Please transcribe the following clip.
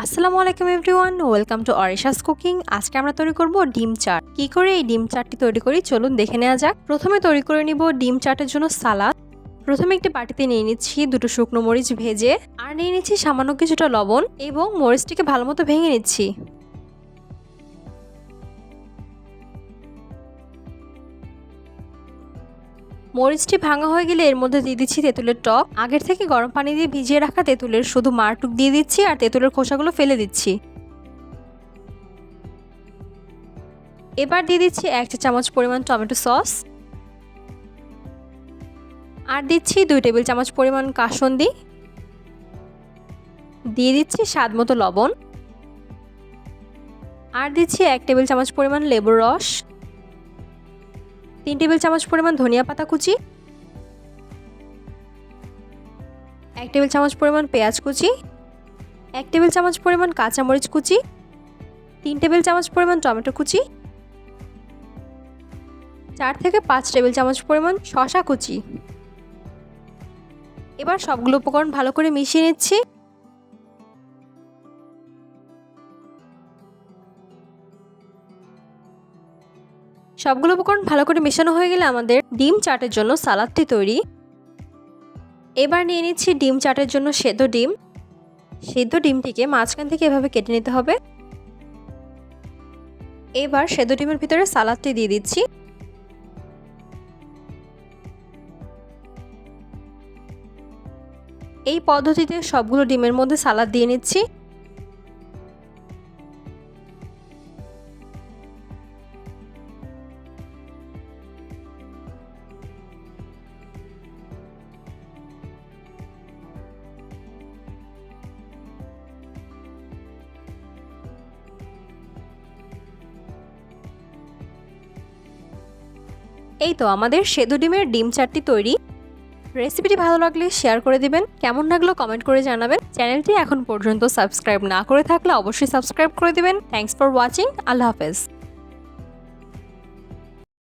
আসসালামু আলাইকুম everyone, welcome to অরিশাস cooking. আজকে আমরা তৈরি করব ডিম চাট। কি করে এই ডিম চাটটি তৈরি করি চলুন দেখে নেওয়া যাক। প্রথমে তৈরি করে নিব ডিম চাটের জন্য সালাদ। প্রথমে একটি বাটিতে নিয়ে নিচ্ছি দুটো শুকনো মরিচ ভেজে, আর নিয়ে নিচ্ছি সামান্য কিছুটা লবণ এবং মরিচটিকে ভালো মতো ভেঙে নিচ্ছি। মরিচটি ভাঙা হয়ে গেলে এর মধ্যে দিয়ে দিচ্ছি তেঁতুলের টক। আগের থেকে গরম পানি দিয়ে ভিজিয়ে রাখা তেঁতুলের শুধু মারটুক দিয়ে দিচ্ছি আর তেঁতুলের খোসাগুলো ফেলে দিচ্ছি। এবার দিয়ে দিচ্ছি 1 চা চামচ পরিমাণ টমেটো সস, আর দিচ্ছি 2 টেবিল চামচ পরিমাণ কাসুন্দি, দিয়ে দিচ্ছি স্বাদ মতো লবণ, আর দিচ্ছি 1 টেবিল চামচ পরিমাণ লেবুর রস, 3 টেবিল চামচ পরিমাণ ধনিয়া পাতা কুচি, 1 টেবিল চামচ পরিমাণ পেঁয়াজ কুচি, 1 টেবিল চামচ পরিমাণ কাঁচামরিচ কুচি, 3 টেবিল চামচ পরিমাণ টমেটো কুচি, 4 থেকে 5 টেবিল চামচ পরিমাণ শসা কুচি। এবার সবগুলো উপকরণ ভালো করে মিশিয়ে নিচ্ছি। সবগুলো উপকরণ ভালো করে মেশানো হয়ে গেলে আমাদের ডিম চাটের জন্য সালাদটি তৈরি। এবার নিয়ে নিচ্ছি ডিম চাটের জন্য সেদ্ধ ডিম। সেদ্ধ ডিমটিকে মাঝখান থেকে এভাবে কেটে নিতে হবে। এবার সেদ্ধ ডিমের ভিতরে সালাদটি দিয়ে দিচ্ছি। এই পদ্ধতিতে সবগুলো ডিমের মধ্যে সালাদ দিয়ে নিচ্ছি। এই তো আমাদের সেদ্ধ ডিমের ডিম চাটটি তৈরি। রেসিপিটি ভালো লাগলে শেয়ার করে দিবেন, কেমন লাগলো কমেন্ট করে জানাবেন। চ্যানেলটি এখন পর্যন্ত সাবস্ক্রাইব না করে থাকলে অবশ্যই সাবস্ক্রাইব করে দিবেন। Thanks for watching. আল্লাহ হাফেজ।